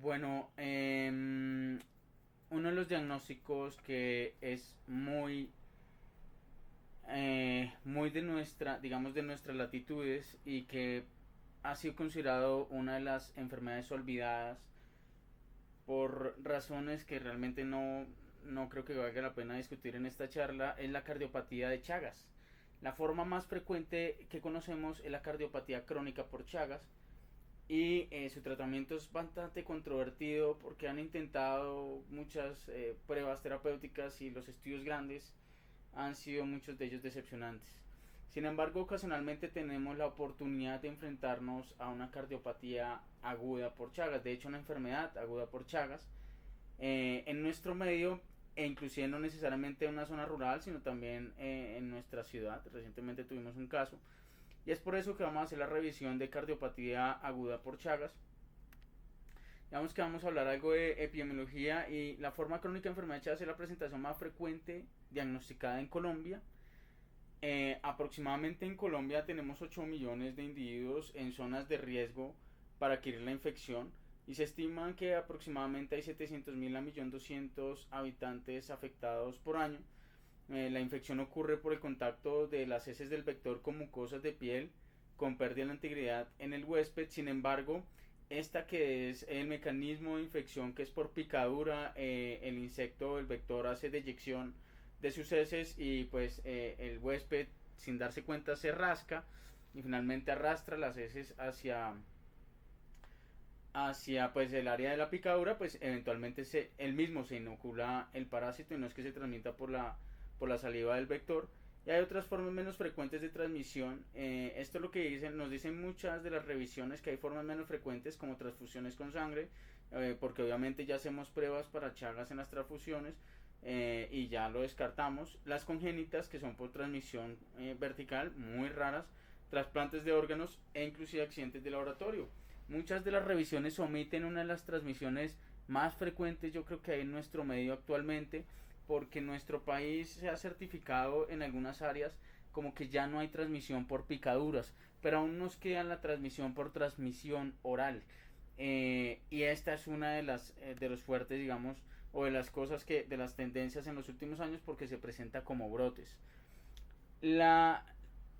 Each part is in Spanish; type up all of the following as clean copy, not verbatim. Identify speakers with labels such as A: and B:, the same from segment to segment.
A: Bueno, uno de los diagnósticos que es muy de nuestra, digamos, de nuestras latitudes y que ha sido considerado una de las enfermedades olvidadas por razones que realmente no creo que valga la pena discutir en esta charla, es la cardiopatía de Chagas. La forma más frecuente que conocemos es la cardiopatía crónica por Chagas, y su tratamiento es bastante controvertido porque han intentado muchas pruebas terapéuticas y los estudios grandes han sido muchos de ellos decepcionantes. Sin embargo, ocasionalmente tenemos la oportunidad de enfrentarnos a una cardiopatía aguda por Chagas, de hecho una enfermedad aguda por Chagas, en nuestro medio, e inclusive no necesariamente en una zona rural, sino también en nuestra ciudad. Recientemente tuvimos un caso y es por eso que vamos a hacer la revisión de cardiopatía aguda por Chagas. Digamos que vamos a hablar algo de epidemiología, y la forma crónica de enfermedad de Chagas es la presentación más frecuente diagnosticada en Colombia. Aproximadamente en Colombia tenemos 8 millones de individuos en zonas de riesgo para adquirir la infección, y se estima que aproximadamente hay 700.000 a 1.200.000 habitantes afectados por año. La infección ocurre por el contacto de las heces del vector con mucosas de piel, con pérdida de la integridad en el huésped. Sin embargo, esta que es el mecanismo de infección, que es por picadura, el insecto, el vector hace deyección de sus heces, y pues el huésped sin darse cuenta se rasca y finalmente arrastra las heces hacia pues el área de la picadura. Pues eventualmente él mismo se inocula el parásito, y no es que se transmita por la saliva del vector. Y hay otras formas menos frecuentes de transmisión. Esto es lo que nos dicen muchas de las revisiones, que hay formas menos frecuentes como transfusiones con sangre, porque obviamente ya hacemos pruebas para Chagas en las transfusiones, y ya lo descartamos. Las congénitas, que son por transmisión vertical, muy raras, trasplantes de órganos e inclusive accidentes de laboratorio. Muchas de las revisiones omiten una de las transmisiones más frecuentes, yo creo, que hay en nuestro medio actualmente, porque nuestro país se ha certificado en algunas áreas como que ya no hay transmisión por picaduras, pero aún nos queda la transmisión por transmisión oral. Y esta es una de los fuertes, digamos, o de las cosas, que de las tendencias en los últimos años, porque se presenta como brotes. La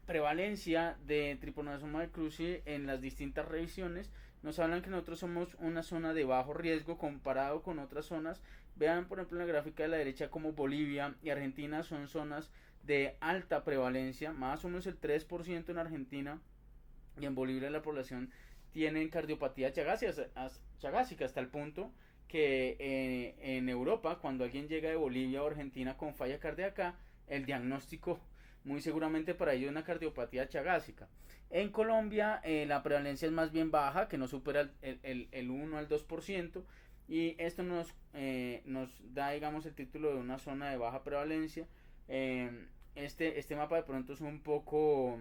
A: prevalencia de tripanosoma cruzi en las distintas revisiones nos hablan que nosotros somos una zona de bajo riesgo comparado con otras zonas. Vean, por ejemplo, en la gráfica de la derecha, como Bolivia y Argentina son zonas de alta prevalencia, más o menos el 3% en Argentina, y en Bolivia la población tiene cardiopatía chagásica, hasta el punto que en Europa, cuando alguien llega de Bolivia o Argentina con falla cardíaca, el diagnóstico muy seguramente para ellos es una cardiopatía chagásica. En Colombia la prevalencia es más bien baja, que no supera el 1 al 2%, y esto nos da, digamos, el título de una zona de baja prevalencia. Este mapa de pronto es un poco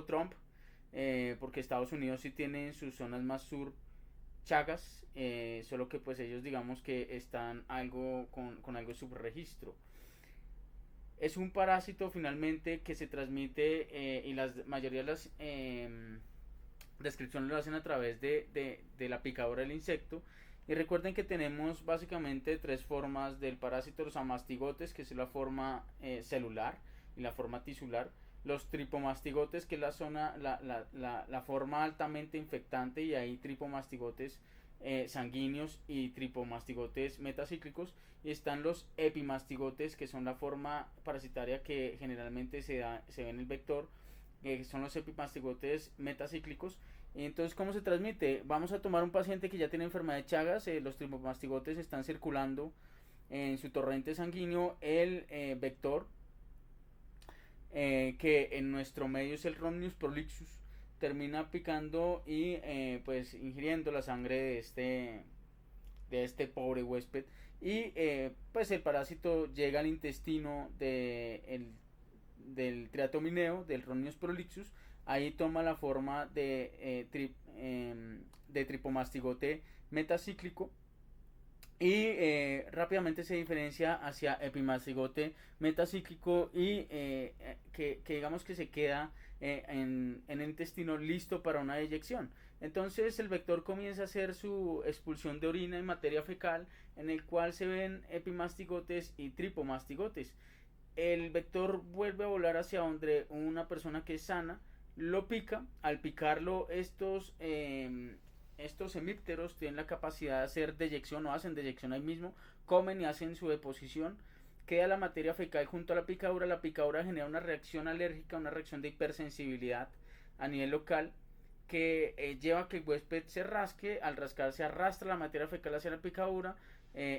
A: Trump, porque Estados Unidos sí tiene en sus zonas más sur Chagas, solo que pues ellos, digamos, que están algo con algo de subregistro. Es un parásito finalmente que se transmite, y la mayoría de las descripciones lo hacen a través de la picadura del insecto. Y recuerden que tenemos básicamente tres formas del parásito: los amastigotes, que es la forma celular, y la forma tisular; los tripomastigotes, que es la forma altamente infectante, y hay tripomastigotes sanguíneos y tripomastigotes metacíclicos; y están los epimastigotes, que son la forma parasitaria que generalmente se ve en el vector, que son los epimastigotes metacíclicos. Y entonces, ¿cómo se transmite? Vamos a tomar un paciente que ya tiene enfermedad de Chagas. Los tripomastigotes están circulando en su torrente sanguíneo el vector, que en nuestro medio es el Rhomnius prolixus, termina picando y pues ingiriendo la sangre de este pobre huésped, y pues el parásito llega al intestino del triatomineo, del Rhomnius prolixus. Ahí toma la forma de tripomastigote metacíclico, y rápidamente se diferencia hacia epimastigote metacíclico, y que digamos que se queda en el intestino listo para una deyección. Entonces el vector comienza a hacer su expulsión de orina y materia fecal, en el cual se ven epimastigotes y tripomastigotes. El vector vuelve a volar hacia donde una persona que es sana, lo pica. Al picarlo, estos hemípteros tienen la capacidad de hacer deyección o hacen deyección ahí mismo, comen y hacen su deposición. Queda la materia fecal junto a la picadura genera una reacción alérgica, una reacción de hipersensibilidad a nivel local, que lleva a que el huésped se rasque. Al rascar se arrastra la materia fecal hacia la picadura,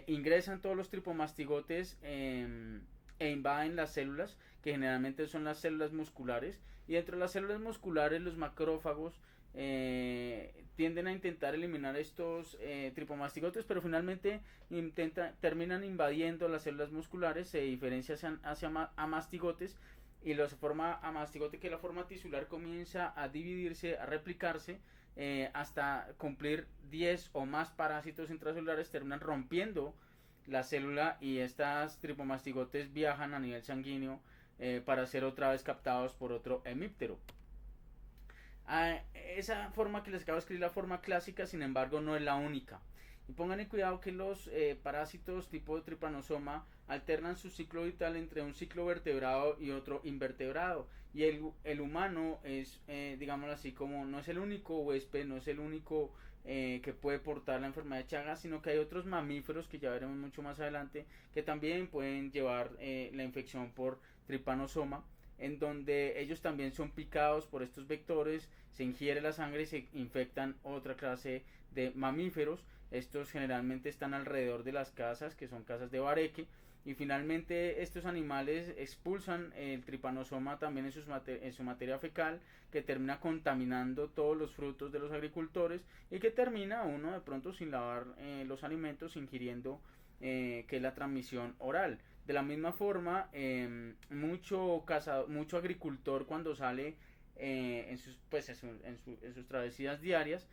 A: ingresan todos los tripomastigotes e invaden las células, que generalmente son las células musculares, y dentro de las células musculares los macrófagos tienden a intentar eliminar estos tripomastigotes, pero finalmente terminan invadiendo las células musculares, se diferencian hacia amastigotes, y la forma amastigote, que la forma tisular, comienza a dividirse, a replicarse, hasta cumplir 10 o más parásitos intracelulares, terminan rompiendo la célula, y estas tripomastigotes viajan a nivel sanguíneo para ser otra vez captados por otro hemíptero. Esa forma que les acabo de escribir, la forma clásica, sin embargo, no es la única. Y pongan en cuidado que los parásitos tipo Trypanosoma alternan su ciclo vital entre un ciclo vertebrado y otro invertebrado. Y el humano es, digámoslo así, como no es el único huésped, no es el único que puede portar la enfermedad de Chagas, sino que hay otros mamíferos, que ya veremos mucho más adelante, que también pueden llevar la infección por Trypanosoma, en donde ellos también son picados por estos vectores, se ingiere la sangre y se infectan otra clase de mamíferos. Estos generalmente están alrededor de las casas, que son casas de bareque, y finalmente estos animales expulsan el Trypanosoma también en su materia fecal, que termina contaminando todos los frutos de los agricultores, y que termina uno de pronto sin lavar los alimentos, ingiriendo que es la transmisión oral. De la misma forma, mucho agricultor, cuando sale en sus travesías diarias,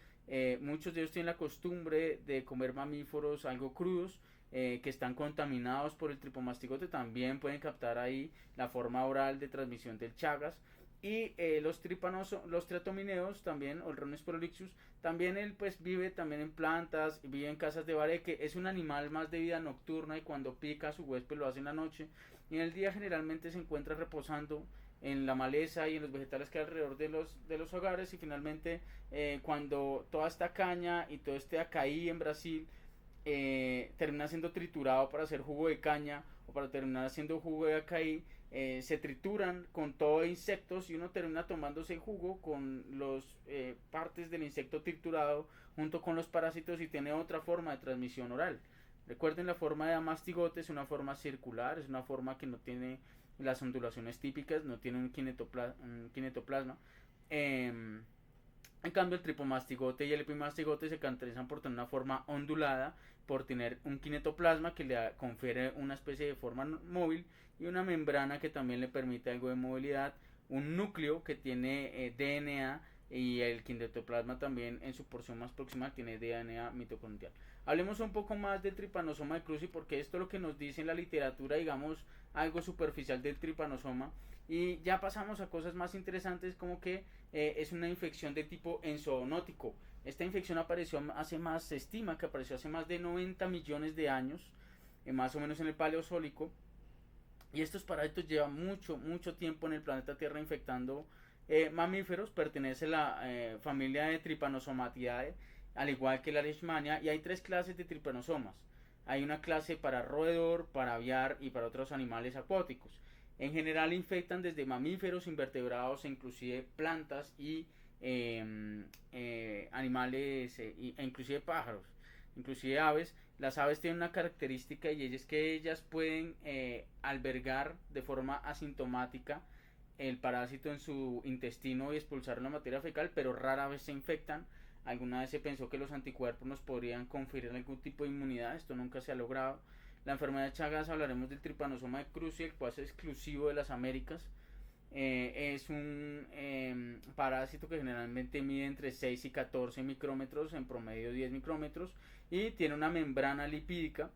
A: muchos de ellos tienen la costumbre de comer mamíferos algo crudos, que están contaminados por el tripomastigote. También pueden captar ahí la forma oral de transmisión del Chagas. Y los triatomineos también, o el Rhones prolixus, también él pues vive también en plantas, vive en casas de bareque. Es un animal más de vida nocturna, y cuando pica a su huésped lo hace en la noche, y en el día generalmente se encuentra reposando en la maleza y en los vegetales que hay alrededor de los hogares. Y finalmente, cuando toda esta caña y todo este acaí en Brasil termina siendo triturado para hacer jugo de caña, o para terminar haciendo jugo de acaí, se trituran con todo insectos, y uno termina tomándose jugo con los partes del insecto triturado junto con los parásitos, y tiene otra forma de transmisión oral. Recuerden, la forma de amastigote es una forma circular, es una forma que no tiene las ondulaciones típicas, no tiene un kinetoplasma. En cambio, el tripomastigote y el epimastigote se caracterizan por tener una forma ondulada, por tener un kinetoplasma que le confiere una especie de forma móvil, y una membrana que también le permite algo de movilidad, un núcleo que tiene DNA, y el kinetoplasma también en su porción más próxima tiene DNA mitocondrial. Hablemos un poco más del Trypanosoma de Cruzi, porque esto es lo que nos dice en la literatura, digamos, algo superficial del Trypanosoma. Y ya pasamos a cosas más interesantes, como que es una infección de tipo enzoonótico. Esta infección se estima que apareció hace más de 90 millones de años, más o menos en el Paleozoico. Y estos parásitos llevan mucho tiempo en el planeta Tierra infectando mamíferos. Pertenece a la familia de Trypanosomatidae, al igual que la Leishmania, y hay tres clases de trypanosomas. Hay una clase para roedor, para aviar y para otros animales acuáticos. En general infectan desde mamíferos, invertebrados, e inclusive plantas y animales, e inclusive pájaros, inclusive aves. Las aves tienen una característica, y es que ellas pueden albergar de forma asintomática el parásito en su intestino y expulsar la materia fecal, pero rara vez se infectan. Alguna vez se pensó que los anticuerpos nos podrían conferir algún tipo de inmunidad, esto nunca se ha logrado. La enfermedad de Chagas, hablaremos del Trypanosoma de Cruzi, el cual es exclusivo de las Américas. Es un parásito que generalmente mide entre 6 y 14 micrómetros, en promedio 10 micrómetros, y tiene una membrana lipídica.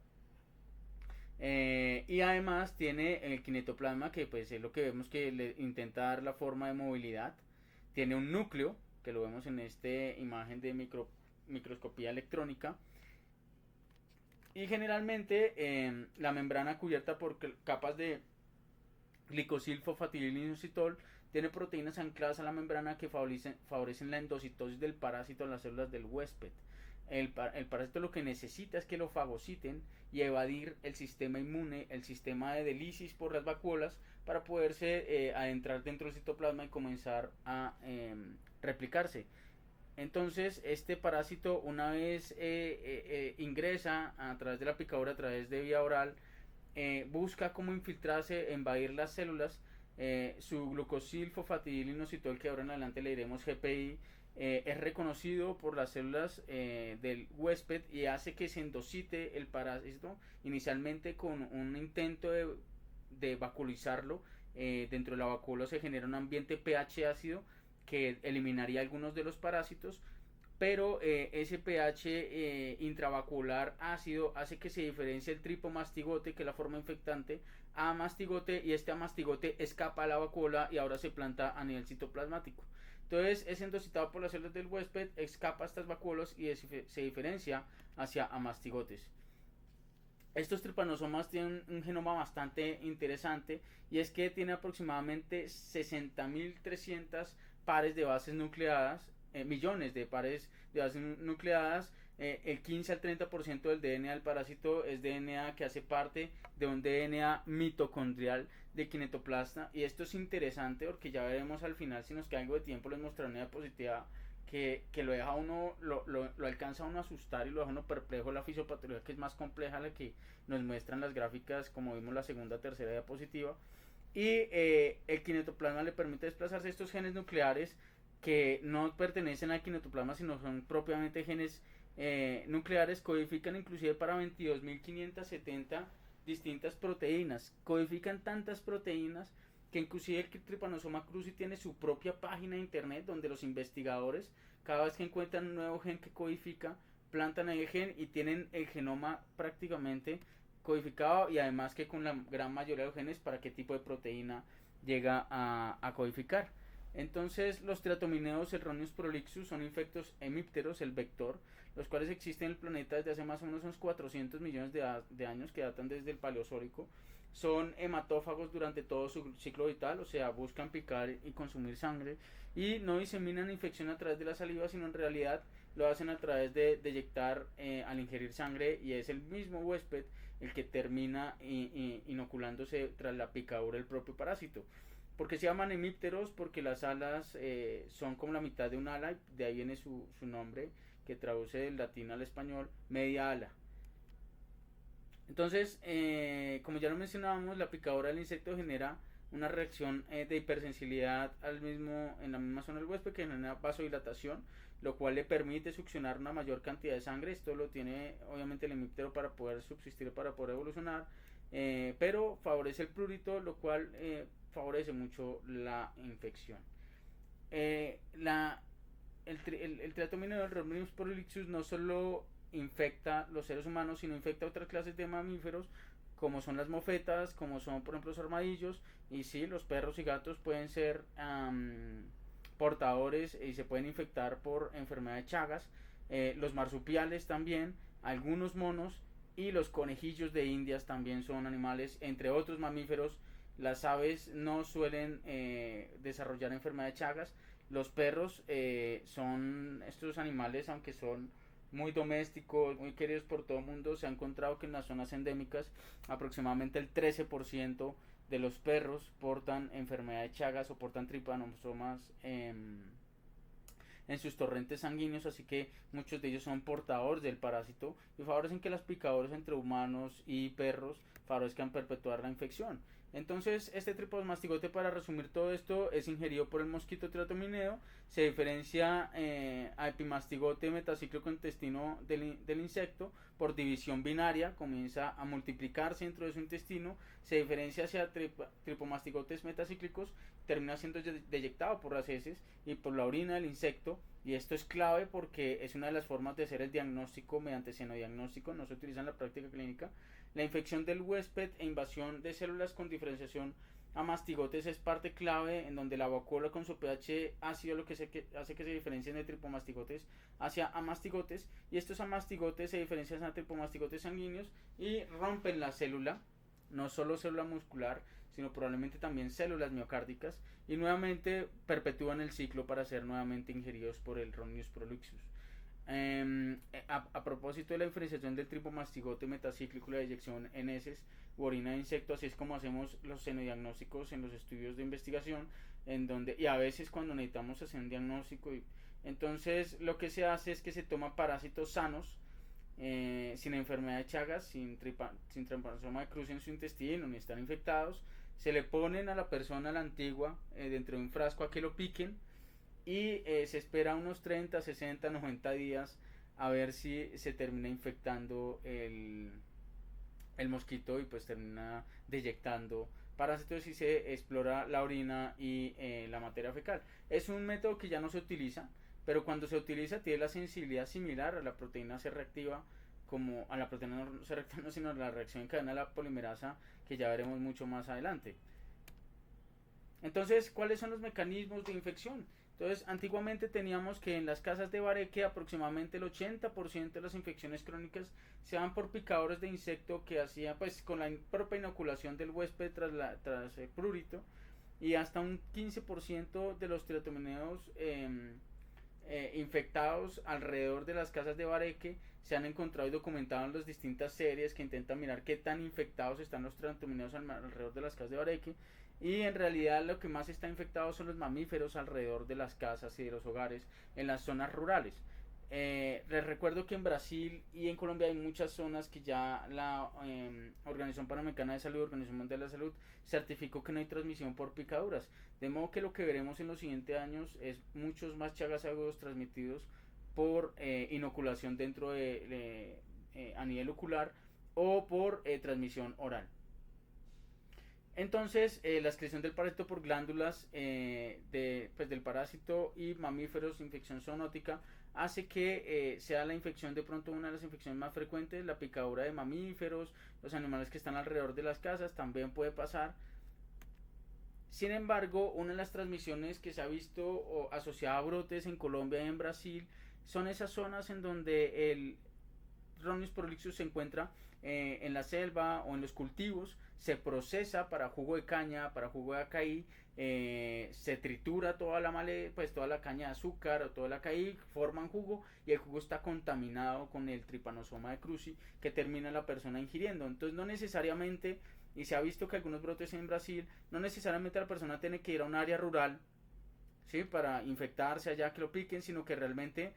A: Y además tiene el kinetoplasma, que pues es lo que vemos que le intenta dar la forma de movilidad. Tiene un núcleo, que lo vemos en esta imagen de microscopía electrónica. Y generalmente la membrana cubierta por capas de glicosil, fosfatidilinositol tiene proteínas ancladas a la membrana que favorecen la endocitosis del parásito en las células del huésped. El parásito lo que necesita es que lo fagociten y evadir el sistema inmune, el sistema de lisis por las vacuolas, para poderse adentrar dentro del citoplasma y comenzar a replicarse. Entonces, este parásito, una vez ingresa a través de la picadura, a través de vía oral, busca cómo infiltrarse, invadir las células. Su glucosil fosfatidilinositol, que ahora en adelante le diremos GPI, es reconocido por las células del huésped y hace que se endocite el parásito, inicialmente con un intento de vacuolizarlo. Dentro de la vacuola se genera un ambiente pH ácido que eliminaría algunos de los parásitos, pero ese pH intravacuolar ácido hace que se diferencie el tripomastigote, que es la forma infectante, a mastigote, y este mastigote escapa a la vacuola y ahora se planta a nivel citoplasmático. Entonces es endocitado por las células del huésped, escapa a estas vacuolas y se diferencia hacia amastigotes. Estos tripanosomas tienen un genoma bastante interesante, y es que tiene aproximadamente 60.300 pares de bases nucleadas, millones de pares de bases nucleadas. El 15 al 30% del DNA del parásito es DNA que hace parte de un DNA mitocondrial de kinetoplasma, y esto es interesante porque ya veremos al final, si nos queda algo de tiempo, les mostraré una diapositiva que lo deja uno, lo alcanza a uno a asustar y lo deja uno perplejo. La fisiopatología, que es más compleja, la que nos muestran las gráficas, como vimos la segunda, tercera diapositiva. Y el kinetoplasma le permite desplazarse estos genes nucleares que no pertenecen al kinetoplasma, sino son propiamente genes nucleares. Codifican inclusive para 22.570 distintas proteínas. Codifican tantas proteínas que inclusive el Trypanosoma cruzi tiene su propia página de internet, donde los investigadores, cada vez que encuentran un nuevo gen que codifica, plantan el gen y tienen el genoma prácticamente codificado, y además que con la gran mayoría de los genes para qué tipo de proteína llega a codificar. Entonces, los triatomineos erróneos prolixus son infectos hemípteros, el vector, los cuales existen en el planeta desde hace más o menos unos 400 millones de años, que datan desde el Paleozoico. Son hematófagos durante todo su ciclo vital, o sea, buscan picar y consumir sangre, y no diseminan infección a través de la saliva, sino en realidad lo hacen a través de eyectar al ingerir sangre, y es el mismo huésped el que termina inoculándose tras la picadura del propio parásito. ¿Por qué se llaman hemípteros? Porque las alas son como la mitad de un ala, de ahí viene su nombre, que traduce del latín al español, media ala. Entonces, como ya lo mencionábamos, la picadura del insecto genera una reacción de hipersensibilidad en la misma zona del huésped, que genera vasodilatación, lo cual le permite succionar una mayor cantidad de sangre. Esto lo tiene obviamente el hemíptero para poder subsistir, para poder evolucionar, pero favorece el prurito, lo cual favorece mucho la infección. El triatomino del prolixus no solo infecta los seres humanos, sino infecta otras clases de mamíferos, como son las mofetas, como son por ejemplo los armadillos, y sí, los perros y gatos pueden ser portadores y se pueden infectar por enfermedad de Chagas. Los marsupiales también, algunos monos, y los conejillos de Indias también son animales, entre otros mamíferos. Las aves no suelen desarrollar enfermedad de Chagas. Los perros son estos animales, aunque son muy domésticos, muy queridos por todo el mundo. Se ha encontrado que en las zonas endémicas aproximadamente el 13% de los perros portan enfermedad de Chagas o portan tripanosomas en sus torrentes sanguíneos, así que muchos de ellos son portadores del parásito y favorecen que las picaduras entre humanos y perros favorezcan perpetuar la infección. Entonces, este tripomastigote, para resumir todo esto, es ingerido por el mosquito triatomineo, se diferencia a epimastigote metacíclico intestino del insecto por división binaria, comienza a multiplicarse dentro de su intestino, se diferencia hacia tripomastigotes metacíclicos, termina siendo deyectado por las heces y por la orina del insecto, y esto es clave porque es una de las formas de hacer el diagnóstico mediante senodiagnóstico, no se utiliza en la práctica clínica. La infección del huésped e invasión de células con diferenciación a mastigotes es parte clave en donde la vacuola con su pH ácido lo que hace que se diferencien de tripomastigotes hacia amastigotes, y estos amastigotes se diferencian a tripomastigotes sanguíneos y rompen la célula, no solo célula muscular, sino probablemente también células miocárdicas, y nuevamente perpetúan el ciclo para ser nuevamente ingeridos por el Rhonius prolixus. A propósito de la diferenciación del tripomastigote metacíclico, la deyección en heces u orina de insecto, así es como hacemos los senodiagnósticos en los estudios de investigación, en donde, y a veces cuando necesitamos hacer un diagnóstico, entonces lo que se hace es que se toman parásitos sanos, sin enfermedad de Chagas, sin tripanosoma de Cruzi en su intestino, ni están infectados, se le ponen a la persona, a la antigua, dentro de un frasco a que lo piquen, y se espera unos 30, 60, 90 días a ver si se termina infectando el mosquito y pues termina deyectando parásitos y se explora la orina y la materia fecal. Es un método que ya no se utiliza, pero cuando se utiliza tiene la sensibilidad similar a la proteína C reactiva, como a la proteína no C reactiva, no, sino a la reacción en cadena de la polimerasa, que ya veremos mucho más adelante. Entonces, ¿cuáles son los mecanismos de infección? Entonces, antiguamente teníamos que en las casas de bareque aproximadamente el 80% de las infecciones crónicas se dan por picadores de insecto que hacía pues con la propia inoculación del huésped tras el prurito, y hasta un 15% de los triatomineos infectados alrededor de las casas de bareque se han encontrado y documentado en las distintas series que intentan mirar qué tan infectados están los triatomineos alrededor de las casas de bareque, y en realidad lo que más está infectado son los mamíferos alrededor de las casas y de los hogares en las zonas rurales. Les recuerdo que en Brasil y en Colombia hay muchas zonas que ya la Organización Panamericana de Salud, Organización Mundial de la Salud, certificó que no hay transmisión por picaduras. De modo que lo que veremos en los siguientes años es muchos más chagas agudos transmitidos por inoculación dentro a nivel ocular o por transmisión oral. Entonces, la excreción del parásito por glándulas del parásito y mamíferos, infección zoonótica, hace que sea la infección de pronto una de las infecciones más frecuentes. La picadura de mamíferos, los animales que están alrededor de las casas, también puede pasar. Sin embargo, una de las transmisiones que se ha visto asociada a brotes en Colombia y en Brasil son esas zonas en donde el Rhonius prolixus se encuentra en la selva o en los cultivos, se procesa para jugo de caña, para jugo de acaí, se tritura toda la caña de azúcar o toda la acaí, forman jugo y el jugo está contaminado con el Trypanosoma de Cruzi que termina la persona ingiriendo. Entonces no necesariamente, y se ha visto que algunos brotes en Brasil, no necesariamente la persona tiene que ir a un área rural, ¿sí?, para infectarse allá que lo piquen, sino que realmente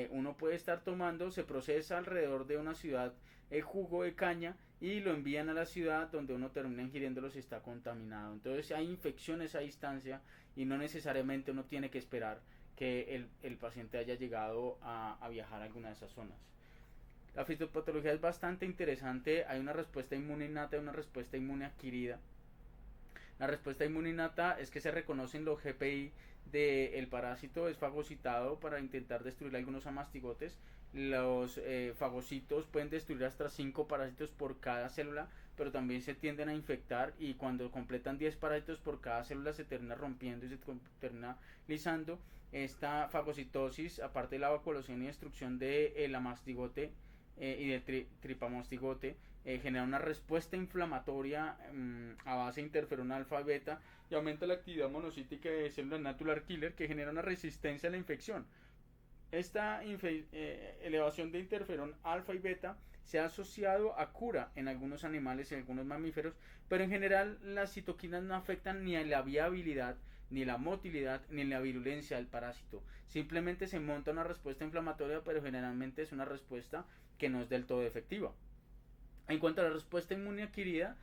A: uno puede estar tomando, se procesa alrededor de una ciudad el jugo de caña y lo envían a la ciudad donde uno termina ingiriéndolo si está contaminado. Entonces hay infecciones a distancia y no necesariamente uno tiene que esperar que el paciente haya llegado a viajar a alguna de esas zonas. La fitopatología es bastante interesante, hay una respuesta inmune innata y una respuesta inmune adquirida. La respuesta inmune innata es que se reconocen los GPI del parásito, es fagocitado para intentar destruir algunos amastigotes. Los fagocitos pueden destruir hasta 5 parásitos por cada célula, pero también se tienden a infectar, y cuando completan 10 parásitos por cada célula se termina rompiendo y se termina lisando. Esta fagocitosis, aparte de la vacuolación y destrucción del amastigote y del tripamostigote, genera una respuesta inflamatoria a base de interferón alfa y beta, y aumenta la actividad monocítica de células natural killer que genera una resistencia a la infección. Esta elevación de interferón alfa y beta se ha asociado a cura en algunos animales y en algunos mamíferos, pero en general las citoquinas no afectan ni a la viabilidad, ni la motilidad, ni la virulencia del parásito. Simplemente se monta una respuesta inflamatoria, pero generalmente es una respuesta que no es del todo efectiva. En cuanto a la respuesta inmune adquirida,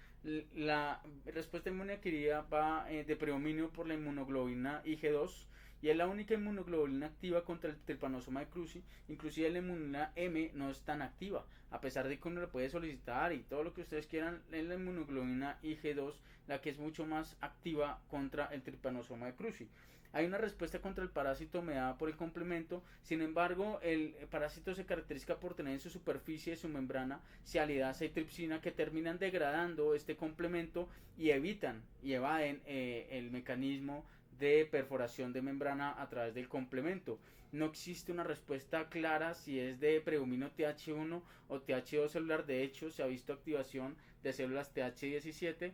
A: la respuesta inmune adquirida va de predominio por la inmunoglobulina Ig2, y es la única inmunoglobulina activa contra el trypanosoma de cruzi. Inclusive la inmunina M no es tan activa, a pesar de que uno le puede solicitar y todo lo que ustedes quieran. Es la inmunoglobulina IG2 la que es mucho más activa contra el trypanosoma de cruzi. Hay una respuesta contra el parásito mediada por el complemento. Sin embargo, el parásito se caracteriza por tener en su superficie, su membrana, cialidasa y tripsina, que terminan degradando este complemento y evaden el mecanismo de perforación de membrana a través del complemento. No existe una respuesta clara si es de predomino TH1 o TH2 celular. De hecho, se ha visto activación de células TH17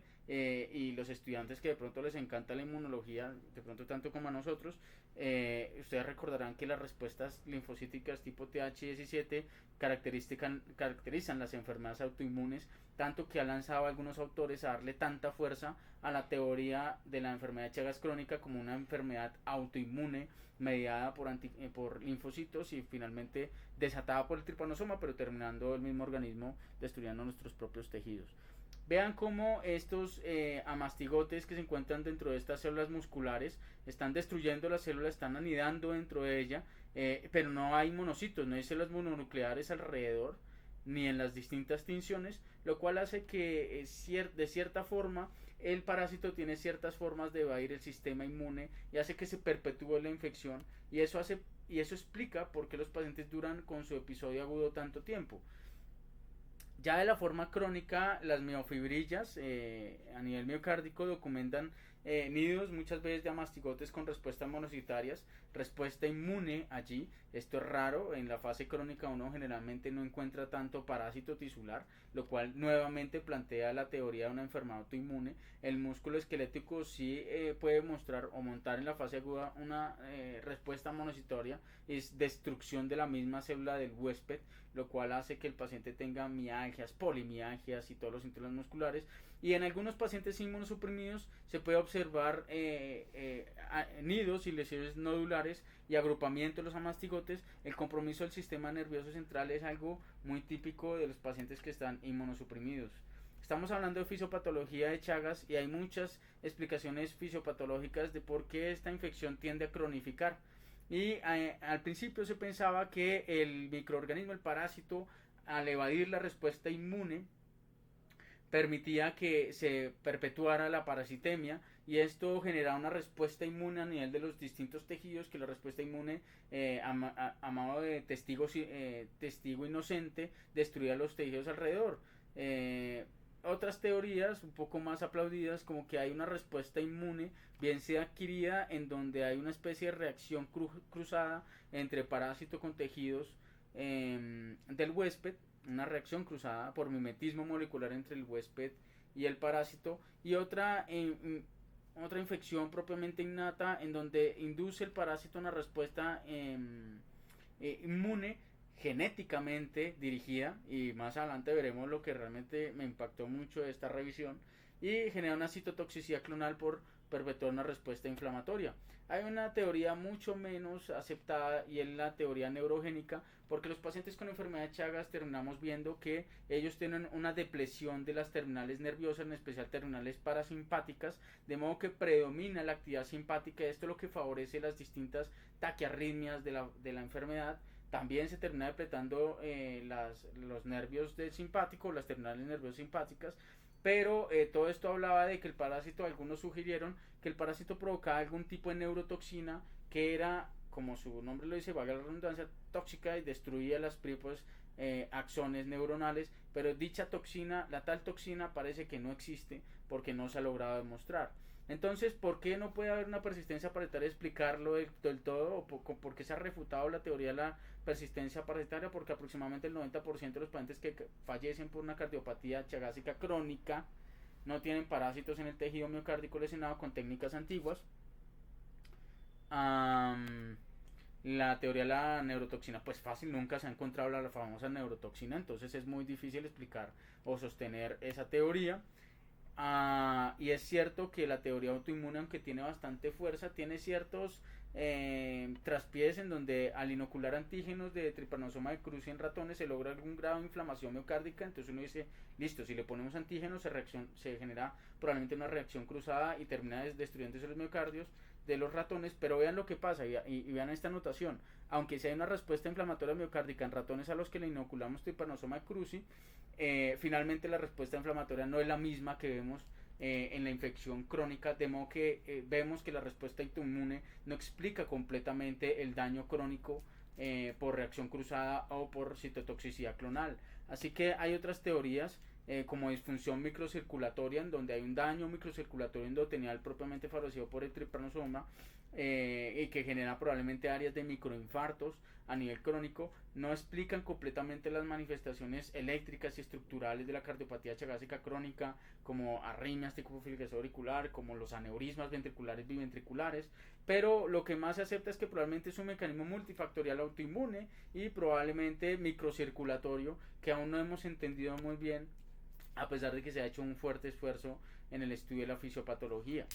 A: y los estudiantes que de pronto les encanta la inmunología, de pronto tanto como a nosotros, ustedes recordarán que las respuestas linfocíticas tipo TH17 caracterizan las enfermedades autoinmunes, tanto que ha lanzado a algunos autores a darle tanta fuerza a la teoría de la enfermedad de Chagas crónica como una enfermedad autoinmune mediada por linfocitos y finalmente desatada por el trypanosoma, pero terminando el mismo organismo destruyendo nuestros propios tejidos. Vean cómo estos amastigotes que se encuentran dentro de estas células musculares están destruyendo la célula, están anidando dentro de ella, pero no hay monocitos, no hay células mononucleares alrededor, ni en las distintas tinciones, lo cual hace que de cierta forma el parásito tiene ciertas formas de evadir el sistema inmune y hace que se perpetúe la infección, y eso explica por qué los pacientes duran con su episodio agudo tanto tiempo. Ya de la forma crónica, las miofibrillas a nivel miocárdico documentan nidos muchas veces de amastigotes con respuestas monocitarias, respuesta inmune allí. Esto es raro, en la fase crónica uno generalmente no encuentra tanto parásito tisular, lo cual nuevamente plantea la teoría de una enfermedad autoinmune. El músculo esquelético sí puede mostrar o montar en la fase aguda una respuesta monocitaria, es destrucción de la misma célula del huésped, lo cual hace que el paciente tenga mialgias, polimialgias y todos los síntomas musculares. Y en algunos pacientes inmunosuprimidos se puede observar nidos y lesiones nodulares y agrupamiento de los amastigotes. El compromiso del sistema nervioso central es algo muy típico de los pacientes que están inmunosuprimidos. Estamos hablando de fisiopatología de Chagas y hay muchas explicaciones fisiopatológicas de por qué esta infección tiende a cronificar. Y al principio se pensaba que el microorganismo, el parásito, al evadir la respuesta inmune, permitía que se perpetuara la parasitemia, y esto generaba una respuesta inmune a nivel de los distintos tejidos, que la respuesta inmune a modo de testigo inocente destruía los tejidos alrededor. Otras teorías un poco más aplaudidas, como que hay una respuesta inmune bien sea adquirida, en donde hay una especie de reacción cruzada entre parásito con tejidos del huésped, una reacción cruzada por mimetismo molecular entre el huésped y el parásito, y otra infección propiamente innata, en donde induce el parásito una respuesta inmune genéticamente dirigida, y más adelante veremos lo que realmente me impactó mucho de esta revisión, y genera una citotoxicidad clonal por perpetuar una respuesta inflamatoria. Hay una teoría mucho menos aceptada y es la teoría neurogénica, porque los pacientes con enfermedad de Chagas terminamos viendo que ellos tienen una depresión de las terminales nerviosas, en especial terminales parasimpáticas, de modo que predomina la actividad simpática. Esto es lo que favorece las distintas taquiarritmias de la enfermedad. También se termina depletando los nervios del simpático, las terminales nerviosas simpáticas, pero todo esto hablaba de que el parásito, algunos sugirieron que el parásito provocaba algún tipo de neurotoxina que era, como su nombre lo dice, valga la redundancia, tóxica, y destruía las axones neuronales, pero dicha toxina, la tal toxina, parece que no existe porque no se ha logrado demostrar. Entonces, ¿por qué no puede haber una persistencia parasitaria? Explicarlo del todo, o por qué se ha refutado la teoría de la persistencia parasitaria. Porque aproximadamente el 90% de los pacientes que fallecen por una cardiopatía chagásica crónica no tienen parásitos en el tejido miocárdico lesionado con técnicas antiguas. La teoría de la neurotoxina, pues fácil, nunca se ha encontrado la famosa neurotoxina, entonces es muy difícil explicar o sostener esa teoría. Y es cierto que la teoría autoinmune, aunque tiene bastante fuerza, tiene ciertos traspiés en donde al inocular antígenos de trypanosoma de cruzi en ratones se logra algún grado de inflamación miocárdica. Entonces uno dice, listo, si le ponemos antígenos se genera probablemente una reacción cruzada y termina destruyendo los miocardios. de los ratones, pero vean lo que pasa y vean esta anotación. Aunque sea una respuesta inflamatoria miocárdica en ratones a los que le inoculamos Trypanosoma cruzi, finalmente la respuesta inflamatoria no es la misma que vemos en la infección crónica, de modo que vemos que la respuesta autoinmune no explica completamente el daño crónico por reacción cruzada o por citotoxicidad clonal. Así que hay otras teorías como disfunción microcirculatoria, en donde hay un daño microcirculatorio endotelial propiamente favorecido por el Trypanosoma y que genera probablemente áreas de microinfartos a nivel crónico. No explican completamente las manifestaciones eléctricas y estructurales de la cardiopatía chagásica crónica, como arritmias tipo fibrilación auricular, como los aneurismas ventriculares biventriculares, pero lo que más se acepta es que probablemente es un mecanismo multifactorial autoinmune y probablemente microcirculatorio, que aún no hemos entendido muy bien, a pesar de que se ha hecho un fuerte esfuerzo en el estudio de la fisiopatología.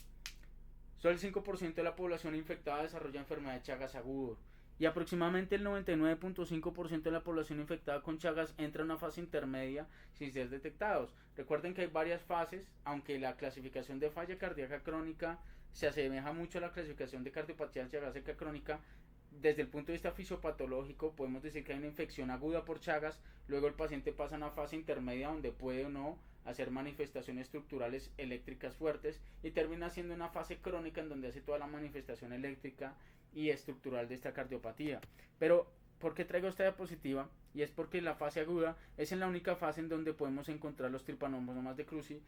A: Solo el 5% de la población infectada desarrolla enfermedad de Chagas agudo y aproximadamente el 99.5% de la población infectada con Chagas entra en una fase intermedia sin ser detectados. Recuerden que hay varias fases, aunque la clasificación de falla cardíaca crónica se asemeja mucho a la clasificación de cardiopatía chagásica crónica. Desde el punto de vista fisiopatológico podemos decir que hay una infección aguda por Chagas, luego el paciente pasa a una fase intermedia donde puede o no hacer manifestaciones estructurales eléctricas fuertes y termina siendo una fase crónica en donde hace toda la manifestación eléctrica y estructural de esta cardiopatía. Pero ¿por qué traigo esta diapositiva? Y es porque la fase aguda es en la única fase en donde podemos encontrar los Trypanosomas de Cruzi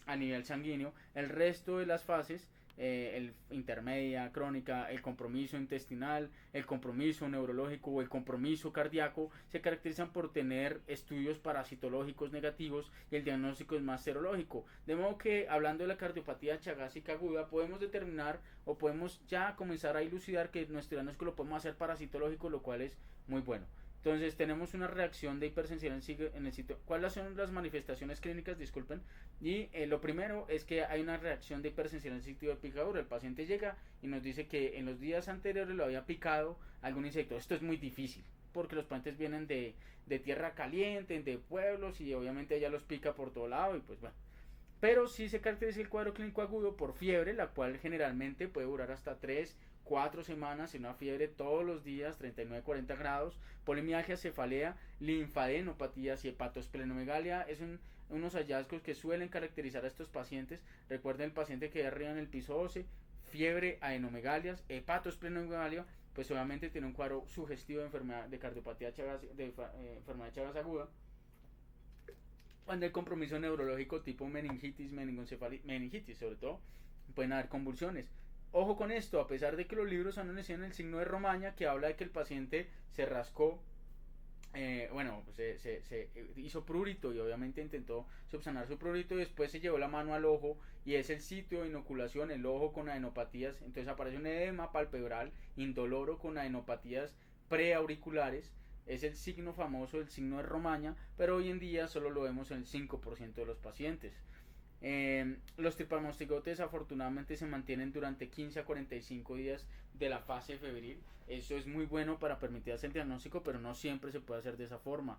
A: a nivel sanguíneo. El resto de las fases, el intermedia, crónica, el compromiso intestinal, el compromiso neurológico o el compromiso cardíaco, se caracterizan por tener estudios parasitológicos negativos y el diagnóstico es más serológico. De modo que, hablando de la cardiopatía chagásica aguda, podemos determinar o podemos ya comenzar a dilucidar que nuestro diagnóstico lo podemos hacer parasitológico, lo cual es muy bueno. Entonces tenemos una reacción de hipersensibilidad en el sitio. ¿Cuáles son las manifestaciones clínicas? Disculpen. Y lo primero es que hay una reacción de hipersensibilidad en el sitio de picadura. El paciente llega y nos dice que en los días anteriores lo había picado algún insecto. Esto es muy difícil porque los pacientes vienen de tierra caliente, de pueblos, y obviamente ella los pica por todo lado y pues bueno. Pero sí se caracteriza el cuadro clínico agudo por fiebre, la cual generalmente puede durar hasta 3-4 semanas, en una fiebre todos los días, 39-40 grados, polimialgia, cefalea, linfadenopatías y hepatosplenomegalia. Es unos hallazgos que suelen caracterizar a estos pacientes. Recuerden el paciente que arriba en el piso 12, fiebre, adenomegalias, hepatosplenomegalia, pues obviamente tiene un cuadro sugestivo de enfermedad de cardiopatía enfermedad de Chagas aguda. Cuando hay compromiso neurológico tipo meningitis, meningitis sobre todo, pueden haber convulsiones. Ojo con esto, a pesar de que los libros anuncian el signo de Romaña, que habla de que el paciente se rascó, se hizo prurito y obviamente intentó subsanar su prurito y después se llevó la mano al ojo y es el sitio de inoculación, el ojo con adenopatías. Entonces aparece un edema palpebral indoloro con adenopatías preauriculares. Es el signo famoso, el signo de Romaña, pero hoy en día solo lo vemos en el 5% de los pacientes. Los tripanostigotes afortunadamente se mantienen durante 15 a 45 días de la fase febril. Eso es muy bueno para permitir hacer el diagnóstico, pero no siempre se puede hacer de esa forma.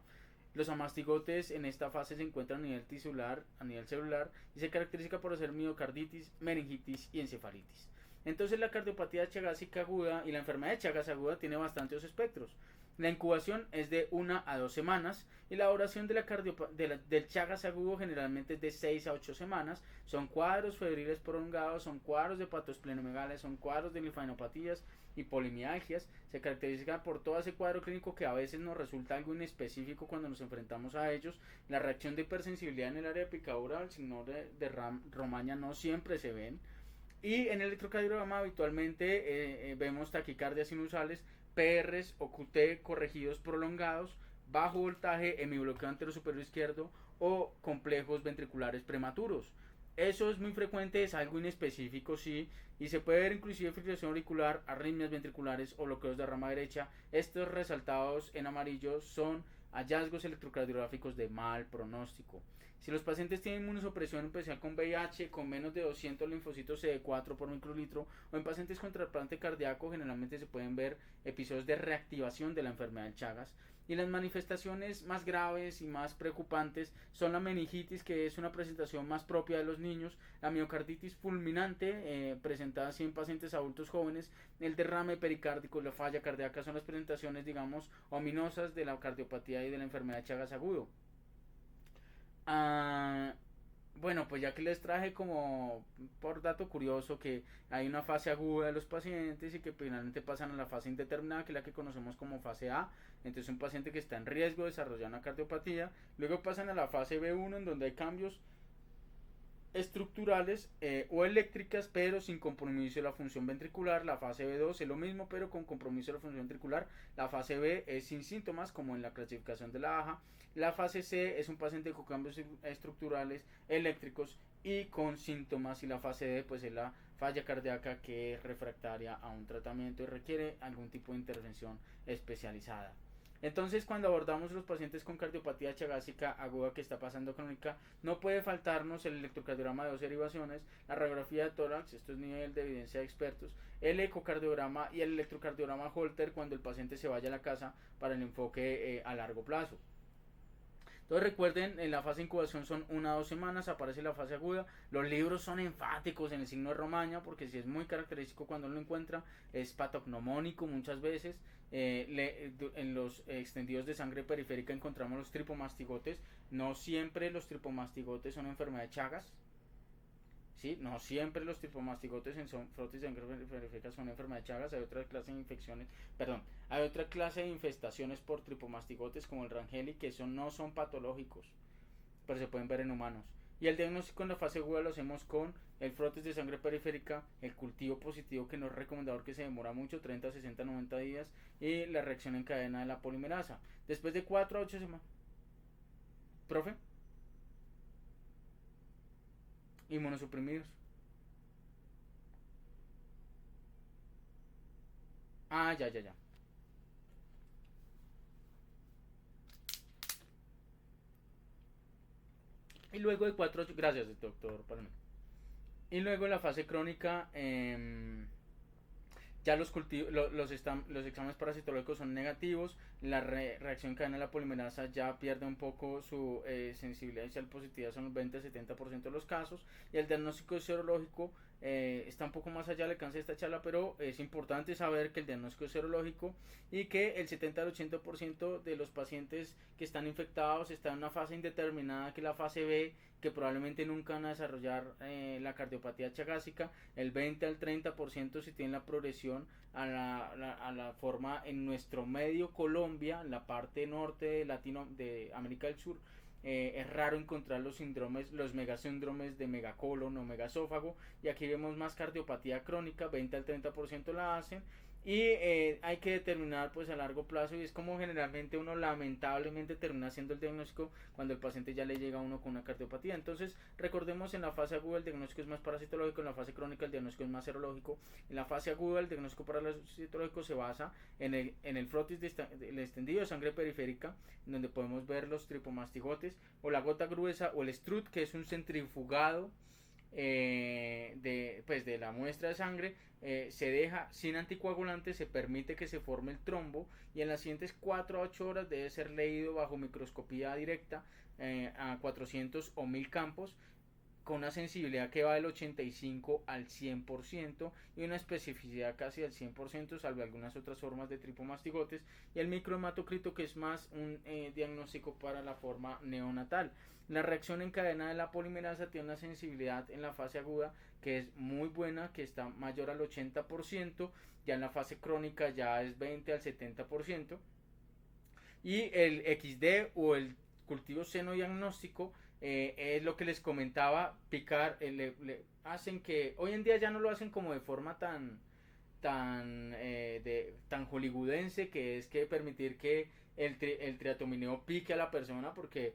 A: Los amastigotes en esta fase se encuentran a nivel tisular, a nivel celular, y se caracteriza por hacer miocarditis, meningitis y encefalitis. Entonces la cardiopatía chagásica aguda y la enfermedad de Chagas aguda tiene bastantes espectros. La incubación es de 1 a 2 semanas y la duración del Chagas agudo generalmente es de 6 a 8 semanas. Son cuadros febriles prolongados, son cuadros de hepatosplenomegalia, son cuadros de linfadenopatías y polimialgias. Se caracteriza por todo ese cuadro clínico que a veces nos resulta algo inespecífico cuando nos enfrentamos a ellos. La reacción de hipersensibilidad en el área de picadura, el signo de Romaña, no siempre se ven. Y en el electrocardiograma habitualmente vemos taquicardias sinusales, PRs o QT corregidos prolongados, bajo voltaje, hemibloqueo anterior superior izquierdo o complejos ventriculares prematuros. Eso es muy frecuente, es algo inespecífico, sí, y se puede ver inclusive fibrilación auricular, arritmias ventriculares o bloqueos de rama derecha. Estos resaltados en amarillo son hallazgos electrocardiográficos de mal pronóstico. Si los pacientes tienen inmunosupresión, especial con VIH, con menos de 200 linfocitos CD4 por microlitro, o en pacientes con trasplante cardíaco, generalmente se pueden ver episodios de reactivación de la enfermedad de Chagas. Y las manifestaciones más graves y más preocupantes son la meningitis, que es una presentación más propia de los niños, la miocarditis fulminante, presentada así en pacientes adultos jóvenes, el derrame pericárdico, la falla cardíaca son las presentaciones, digamos, ominosas de la cardiopatía y de la enfermedad de Chagas agudo. Ah, bueno, pues ya que les traje como por dato curioso que hay una fase aguda de los pacientes y que finalmente pasan a la fase indeterminada, que es la que conocemos como fase A. Entonces un paciente que está en riesgo de desarrollar una cardiopatía. Luego pasan a la fase B1, en donde hay cambios estructurales o eléctricas, pero sin compromiso de la función ventricular. La fase B2 es lo mismo, pero con compromiso de la función ventricular. La fase B es sin síntomas, como en la clasificación de la AJA. La fase C es un paciente con cambios estructurales eléctricos y con síntomas, y la fase D pues es la falla cardíaca, que es refractaria a un tratamiento y requiere algún tipo de intervención especializada. Entonces, cuando abordamos los pacientes con cardiopatía chagásica aguda que está pasando crónica, no puede faltarnos el electrocardiograma de dos derivaciones, la radiografía de tórax, esto es nivel de evidencia de expertos, el ecocardiograma y el electrocardiograma Holter cuando el paciente se vaya a la casa para el enfoque a largo plazo. Entonces recuerden, en la fase de incubación son 1 a 2 semanas, aparece la fase aguda. Los libros son enfáticos en el signo de Romaña, porque si es muy característico cuando lo encuentra, es patognomónico muchas veces. En los extendidos de sangre periférica encontramos los tripomastigotes. No siempre los tripomastigotes son enfermedad de Chagas. ¿Sí? No siempre los tripomastigotes en frotis de sangre periférica son enfermedad de Chagas. Hay otra clase de infecciones, perdón, hay otra clase de infestaciones por tripomastigotes como el Rangeli, que no son patológicos, pero se pueden ver en humanos. Y el diagnóstico en la fase aguda lo hacemos con el frotis de sangre periférica, el cultivo positivo, que no es recomendador, que se demora mucho, 30, 60, 90 días, y la reacción en cadena de la polimerasa. Después de 4 a 8 semanas. ¿Profe? Inmunosuprimidos. Ah, ya, ya, ya. Y luego de 4 a 8, gracias, doctor Palmer. Y luego en la fase crónica, ya los exámenes parasitológicos son negativos, la reacción en cadena de la polimerasa ya pierde un poco su sensibilidad inicial positiva, son el 20-70% de los casos, y el diagnóstico serológico está un poco más allá del alcance de esta charla, pero es importante saber que el diagnóstico es serológico y que el 70-80% de los pacientes que están infectados están en una fase indeterminada, que es la fase B, que probablemente nunca van a desarrollar la cardiopatía chagásica. El 20-30% si tienen la progresión a la forma en nuestro medio Colombia, en la parte norte de América del Sur. Es raro encontrar los síndromes, los megasíndromes de megacolon o megasófago, y aquí vemos más cardiopatía crónica, 20-30% la hacen, y hay que determinar pues a largo plazo, y es como generalmente uno lamentablemente termina haciendo el diagnóstico cuando el paciente ya le llega a uno con una cardiopatía. Entonces recordemos, en la fase aguda el diagnóstico es más parasitológico, en la fase crónica el diagnóstico es más serológico. En la fase aguda el diagnóstico parasitológico se basa en el frotis del extendido de sangre periférica, en donde podemos ver los tripomastigotes, o la gota gruesa, o el strut, que es un centrifugado de la muestra de sangre. Se deja sin anticoagulante, se permite que se forme el trombo, y en las siguientes 4 a 8 horas debe ser leído bajo microscopía directa a 400 o 1000 campos, con una sensibilidad que va del 85 al 100% y una especificidad casi del 100%, salvo algunas otras formas de tripomastigotes, y el microhematocrito, que es más un diagnóstico para la forma neonatal. La reacción en cadena de la polimerasa tiene una sensibilidad en la fase aguda que es muy buena, que está mayor al 80%, ya en la fase crónica ya es 20 al 70%, y el XD o el cultivo seno diagnóstico es lo que les comentaba, picar, hacen que hoy en día ya no lo hacen como de forma tan hollywoodense, que es que permitir que el triatomineo pique a la persona, porque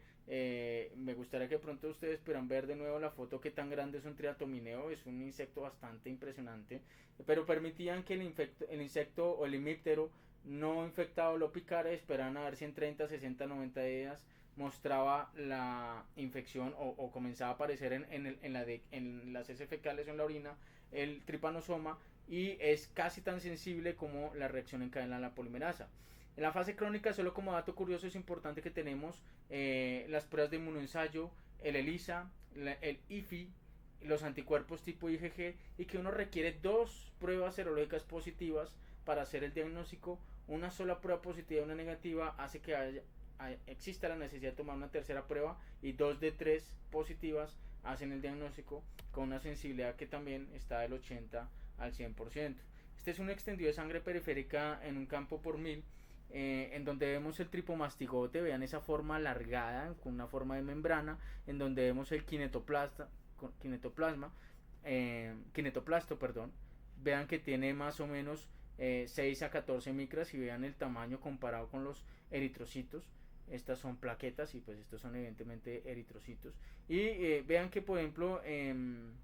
A: me gustaría que pronto ustedes puedan ver de nuevo la foto, que tan grande es un triatomineo, es un insecto bastante impresionante, pero permitían que el insecto o el hemíptero no infectado lo picara, esperaban a ver si en 30, 60, 90 días mostraba la infección o comenzaba a aparecer en las heces fecales o en la orina el tripanosoma, y es casi tan sensible como la reacción en cadena de la polimerasa. En la fase crónica, solo como dato curioso, es importante que tenemos las pruebas de inmunoensayo, el ELISA, el IFI, los anticuerpos tipo IgG, y que uno requiere 2 pruebas serológicas positivas para hacer el diagnóstico. Una sola prueba positiva y una negativa hace que exista la necesidad de tomar una tercera prueba, y 2 de 3 positivas hacen el diagnóstico con una sensibilidad que también está del 80 al 100%. Este es un extendido de sangre periférica en un campo por 1000, en donde vemos el tripomastigote, vean esa forma alargada con una forma de membrana, en donde vemos el kinetoplasto, perdón. Vean que tiene más o menos 6 a 14 micras, y vean el tamaño comparado con los eritrocitos. Estas son plaquetas y pues estos son evidentemente eritrocitos. Y vean que por ejemplo en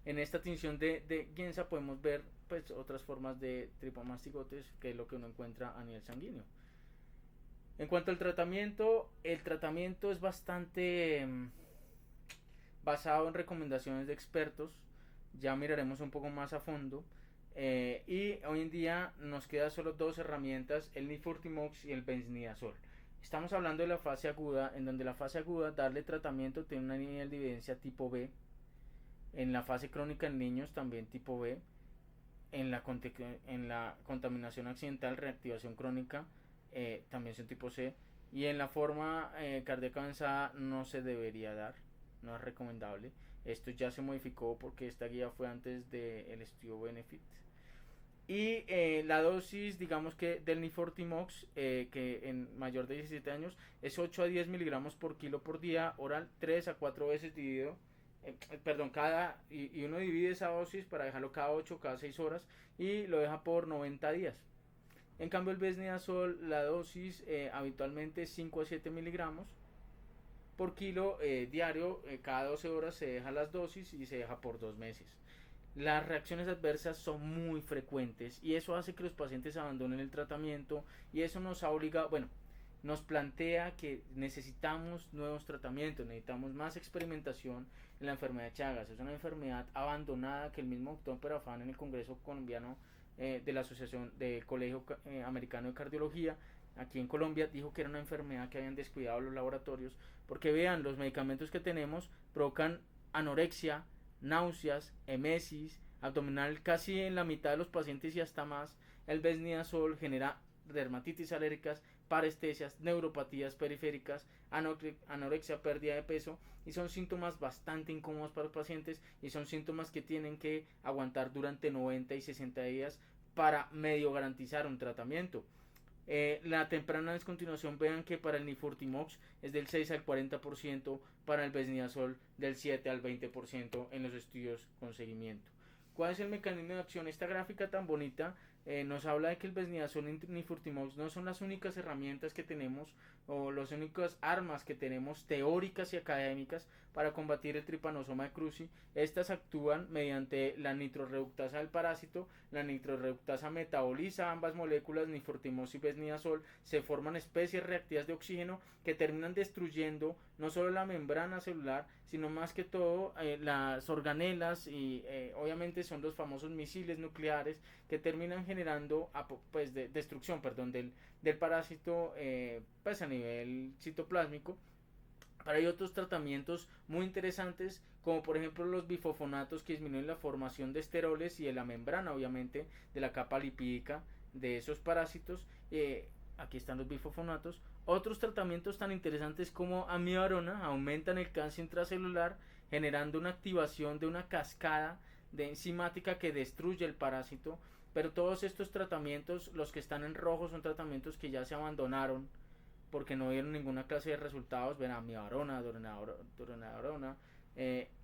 A: esta tinción de Gienza podemos ver pues otras formas de tripomastigotes, que es lo que uno encuentra a nivel sanguíneo. En cuanto al tratamiento, el tratamiento es bastante basado en recomendaciones de expertos. Ya miraremos un poco más a fondo. Y hoy en día nos quedan solo 2 herramientas, el nifurtimox y el benznidazol. Estamos hablando de la fase aguda, en donde la fase aguda, darle tratamiento, tiene una nivel de evidencia tipo B. En la fase crónica en niños también tipo B. En la contaminación accidental, reactivación crónica, también son tipo C. Y en la forma cardíaca avanzada no se debería dar, no es recomendable. Esto ya se modificó porque esta guía fue antes del estudio Benefit. Y la dosis, digamos que del Nifurtimox, que en mayor de 17 años es 8 a 10 miligramos por kilo por día, oral 3 a 4 veces dividido. Y uno divide esa dosis para dejarlo cada 8 o cada 6 horas, y lo deja por 90 días. En cambio el besnidazol, la dosis habitualmente es 5 a 7 miligramos por kilo diario, cada 12 horas se deja las dosis y se deja por 2 meses. Las reacciones adversas son muy frecuentes y eso hace que los pacientes abandonen el tratamiento, y eso nos obliga, nos plantea que necesitamos nuevos tratamientos, necesitamos más experimentación en la enfermedad de Chagas. Es una enfermedad abandonada que el mismo doctor Perafán en el Congreso Colombiano de la Asociación del Colegio Americano de Cardiología aquí en Colombia dijo que era una enfermedad que habían descuidado los laboratorios, porque vean, los medicamentos que tenemos provocan anorexia, náuseas, emesis abdominal casi en la mitad de los pacientes y hasta más. El besnidazol genera dermatitis alérgicas, parestesias, neuropatías periféricas, anorexia, pérdida de peso, y son síntomas bastante incómodos para los pacientes, y son síntomas que tienen que aguantar durante 90 y 60 días para medio garantizar un tratamiento. La temprana descontinuación, vean que para el Nifurtimox es del 6 al 40%, para el besnidazol del 7 al 20% en los estudios con seguimiento. ¿Cuál es el mecanismo de acción? Esta gráfica tan bonita nos habla de que el besnidazol y nifurtimox no son las únicas herramientas que tenemos, o las únicas armas que tenemos teóricas y académicas para combatir el trypanosoma de Cruzi. Estas actúan mediante la nitroreductasa del parásito. La nitroreductasa metaboliza ambas moléculas, nifurtimox y besnidazol, se forman especies reactivas de oxígeno que terminan destruyendo no solo la membrana celular, sino más que todo las organelas, y obviamente son los famosos misiles nucleares que terminan generando destrucción del parásito pues a nivel citoplásmico. Pero hay otros tratamientos muy interesantes, como por ejemplo los bifosfonatos, que disminuyen la formación de esteroles y de la membrana, obviamente, de la capa lipídica de esos parásitos. Aquí están los bifosfonatos. Otros tratamientos tan interesantes como amiodarona aumentan el cáncer intracelular, generando una activación de una cascada de enzimática que destruye el parásito. Pero todos estos tratamientos, los que están en rojo, son tratamientos que ya se abandonaron porque no dieron ninguna clase de resultados. Ven, amiodarona, dronedarona,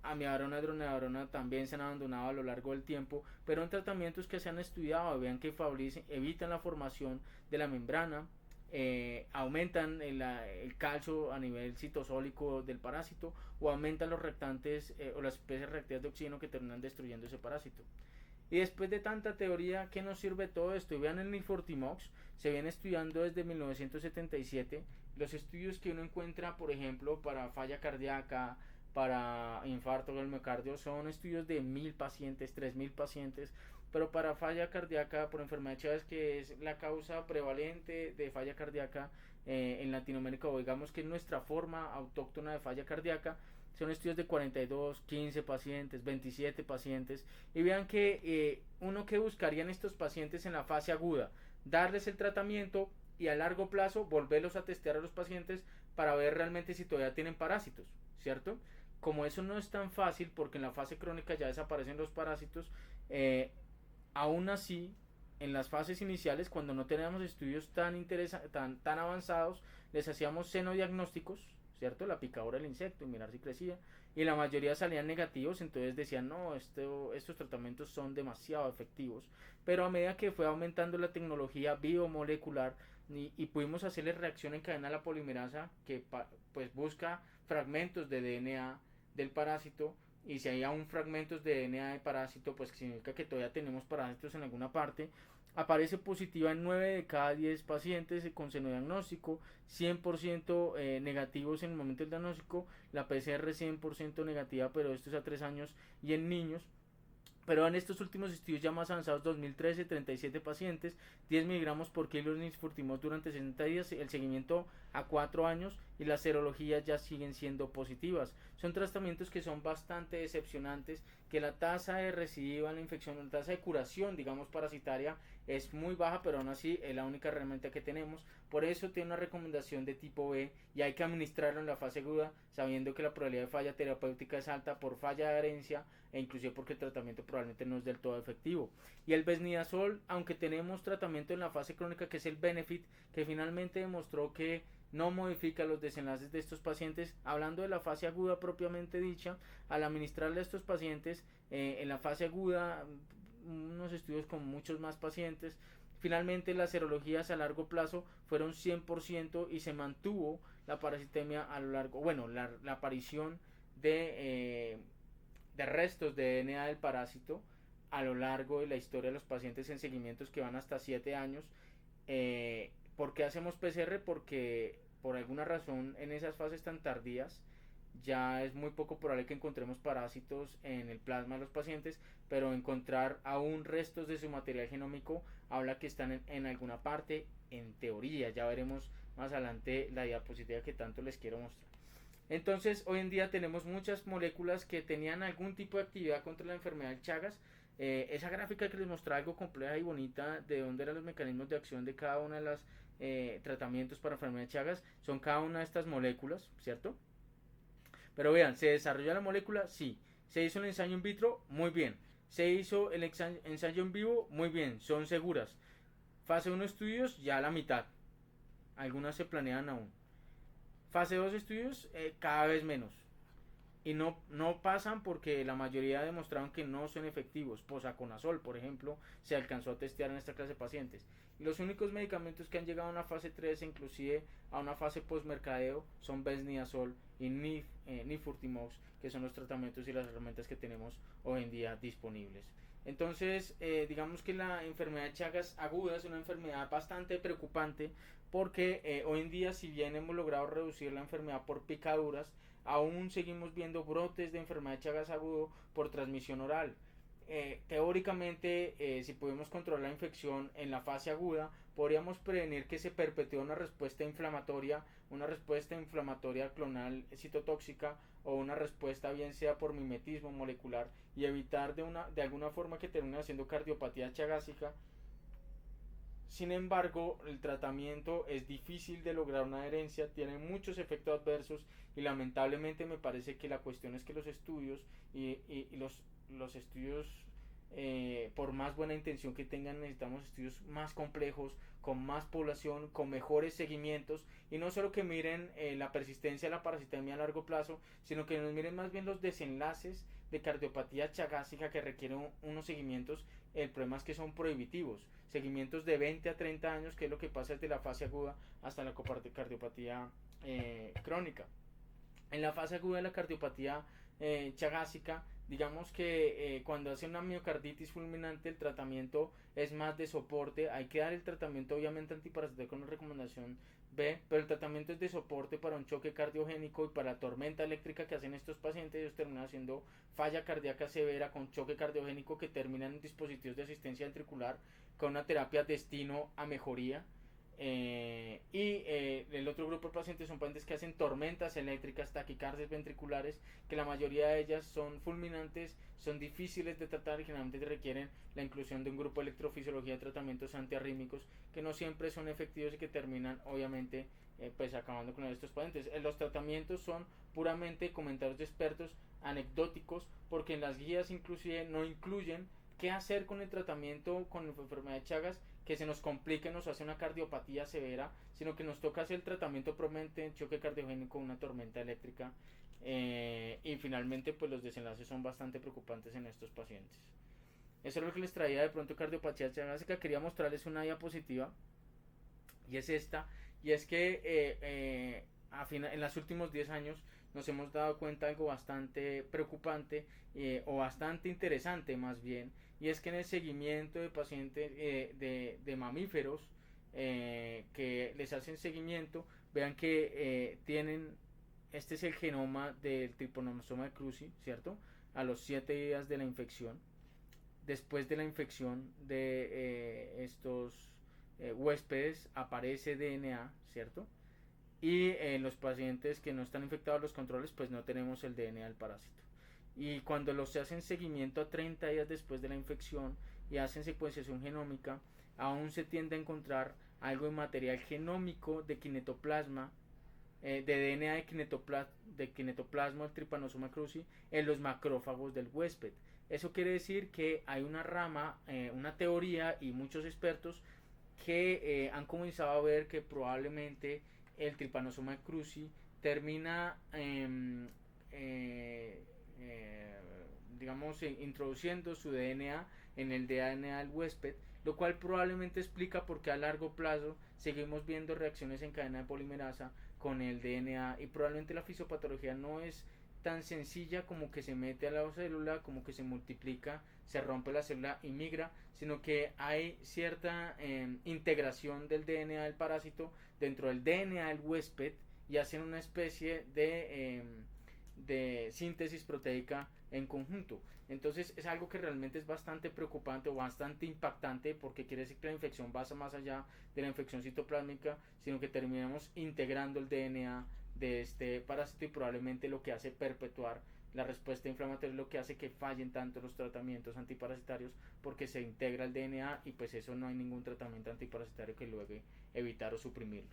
A: amiodarona y dronedarona también se han abandonado a lo largo del tiempo, pero en tratamientos que se han estudiado, vean que evitan la formación de la membrana, aumentan el calcio a nivel citosólico del parásito, o aumentan los reactantes o las especies reactivas de oxígeno que terminan destruyendo ese parásito. Y después de tanta teoría, ¿qué nos sirve todo esto? Y vean el Nifurtimox, se viene estudiando desde 1977. Los estudios que uno encuentra, por ejemplo, para falla cardíaca, para infarto del miocardio, son estudios de 1000 pacientes, 3000 pacientes, pero para falla cardíaca por enfermedad de Chagas, que es la causa prevalente de falla cardíaca en Latinoamérica, o digamos que es nuestra forma autóctona de falla cardíaca, son estudios de 42, 15 pacientes, 27 pacientes, y vean que uno que buscaría en estos pacientes en la fase aguda, darles el tratamiento y a largo plazo volverlos a testear a los pacientes para ver realmente si todavía tienen parásitos, ¿cierto? Como eso no es tan fácil porque en la fase crónica ya desaparecen los parásitos, aún así en las fases iniciales, cuando no teníamos estudios tan avanzados, les hacíamos senodiagnósticos, ¿cierto? La picadura del insecto y mirar si crecía, y la mayoría salían negativos, entonces decían, no, estos tratamientos son demasiado efectivos, pero a medida que fue aumentando la tecnología biomolecular y pudimos hacerle reacción en cadena a la polimerasa, que pues busca fragmentos de DNA del parásito, y si hay aún fragmentos de DNA de parásito, pues significa que todavía tenemos parásitos en alguna parte. Aparece positiva en 9 de cada 10 pacientes con senodiagnóstico, 100% negativos en el momento del diagnóstico, la PCR 100% negativa, pero esto es a 3 años y en niños. Pero en estos últimos estudios ya más avanzados, 2013, 37 pacientes, 10 miligramos por kilo de nifurtimox durante 60 días, el seguimiento a 4 años y las serologías ya siguen siendo positivas. Son tratamientos que son bastante decepcionantes, que la tasa de recidiva en la infección, la tasa de curación, digamos, parasitaria, es muy baja, pero aún así es la única herramienta que tenemos. Por eso tiene una recomendación de tipo B y hay que administrarlo en la fase aguda, sabiendo que la probabilidad de falla terapéutica es alta por falla de adherencia e inclusive porque el tratamiento probablemente no es del todo efectivo. Y el besnidazol, aunque tenemos tratamiento en la fase crónica que es el Benefit, que finalmente demostró que no modifica los desenlaces de estos pacientes, hablando de la fase aguda propiamente dicha, al administrarle a estos pacientes en la fase aguda, unos estudios con muchos más pacientes, finalmente las serologías a largo plazo fueron 100% y se mantuvo la parasitemia a lo largo, bueno, la aparición de restos de DNA del parásito a lo largo de la historia de los pacientes en seguimientos que van hasta 7 años. ¿Por qué hacemos PCR? Porque por alguna razón en esas fases tan tardías ya es muy poco probable que encontremos parásitos en el plasma de los pacientes, pero encontrar aún restos de su material genómico habla que están en alguna parte, en teoría. Ya veremos más adelante la diapositiva que tanto les quiero mostrar. Entonces, hoy en día tenemos muchas moléculas que tenían algún tipo de actividad contra la enfermedad de Chagas. Esa gráfica que les mostraba algo compleja y bonita de dónde eran los mecanismos de acción de cada una de las tratamientos para enfermedad de Chagas, son cada una de estas moléculas, ¿cierto? Pero vean, ¿se desarrolló la molécula? Sí. ¿Se hizo el ensayo in vitro? Muy bien. ¿Se hizo el ensayo en vivo? Muy bien, son seguras. Fase 1 estudios, ya la mitad. Algunas se planean aún. Fase 2 estudios, cada vez menos. Y no pasan porque la mayoría demostraron que no son efectivos. Posaconazol, por ejemplo, se alcanzó a testear en esta clase de pacientes. Y los únicos medicamentos que han llegado a una fase 3, inclusive a una fase postmercadeo, son besnidazol y nifurtimox, que son los tratamientos y las herramientas que tenemos hoy en día disponibles. Entonces, digamos que la enfermedad de Chagas aguda es una enfermedad bastante preocupante porque hoy en día, si bien hemos logrado reducir la enfermedad por picaduras, aún seguimos viendo brotes de enfermedad de Chagas agudo por transmisión oral. Teóricamente, si podemos controlar la infección en la fase aguda, podríamos prevenir que se perpetúe una respuesta inflamatoria clonal citotóxica o una respuesta bien sea por mimetismo molecular y evitar de alguna forma que termine haciendo cardiopatía chagásica. Sin embargo, el tratamiento es difícil de lograr una adherencia, tiene muchos efectos adversos y lamentablemente me parece que la cuestión es que los estudios y los estudios, por más buena intención que tengan, necesitamos estudios más complejos, con más población, con mejores seguimientos y no solo que miren la persistencia de la parasitemia a largo plazo, sino que nos miren más bien los desenlaces de cardiopatía chagásica que requieren unos seguimientos. El problema es que son prohibitivos, seguimientos de 20 a 30 años, que es lo que pasa desde la fase aguda hasta la cardiopatía crónica. En la fase aguda de la cardiopatía chagásica Digamos que cuando hace una miocarditis fulminante el tratamiento es más de soporte, hay que dar el tratamiento obviamente antiparasitárico con la recomendación B, pero el tratamiento es de soporte para un choque cardiogénico y para la tormenta eléctrica que hacen estos pacientes. Ellos terminan haciendo falla cardíaca severa con choque cardiogénico que terminan en dispositivos de asistencia ventricular con una terapia destino a mejoría. El otro grupo de pacientes son pacientes que hacen tormentas eléctricas, taquicardias ventriculares, que la mayoría de ellas son fulminantes, son difíciles de tratar y generalmente requieren la inclusión de un grupo de electrofisiología de tratamientos antiarrítmicos que no siempre son efectivos y que terminan obviamente pues acabando con estos pacientes. Los tratamientos son puramente comentarios de expertos anecdóticos porque en las guías inclusive no incluyen qué hacer con el tratamiento con la enfermedad de Chagas, que se nos complica y nos hace una cardiopatía severa, sino que nos toca hacer el tratamiento propiamente en choque cardiogénico, una tormenta eléctrica, y finalmente pues los desenlaces son bastante preocupantes en estos pacientes. Eso es lo que les traía de pronto cardiopatía chagásica. Quería mostrarles una diapositiva y es esta, y es que en los últimos 10 años nos hemos dado cuenta de algo bastante preocupante, o bastante interesante más bien, y es que en el seguimiento de pacientes de mamíferos que les hacen seguimiento, vean que tienen, este es el genoma del Trypanosoma cruzi, ¿cierto? A los 7 días de la infección, después de la infección de estos huéspedes aparece DNA, ¿cierto? Y en los pacientes que no están infectados los controles, pues no tenemos el DNA del parásito. Y cuando los se hacen seguimiento a 30 días después de la infección y hacen secuenciación genómica, aún se tiende a encontrar algo de material genómico de kinetoplasma, de DNA de kinetoplasma del Trypanosoma cruzi en los macrófagos del huésped. Eso quiere decir que hay una rama, una teoría y muchos expertos que han comenzado a ver que probablemente el Trypanosoma cruzi termina digamos introduciendo su DNA en el DNA del huésped, lo cual probablemente explica por qué a largo plazo seguimos viendo reacciones en cadena de polimerasa con el DNA, y probablemente la fisiopatología no es tan sencilla como que se mete a la célula, como que se multiplica, se rompe la célula y migra, sino que hay cierta integración del DNA del parásito dentro del DNA del huésped y hacen una especie de síntesis proteica en conjunto. Entonces es algo que realmente es bastante preocupante o bastante impactante, porque quiere decir que la infección va más allá de la infección citoplásmica, sino que terminamos integrando el DNA de este parásito, y probablemente lo que hace perpetuar la respuesta inflamatoria, es lo que hace que fallen tanto los tratamientos antiparasitarios, porque se integra el DNA y pues eso no hay ningún tratamiento antiparasitario que logre evitar o suprimirlo.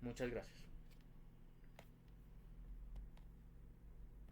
A: Muchas gracias.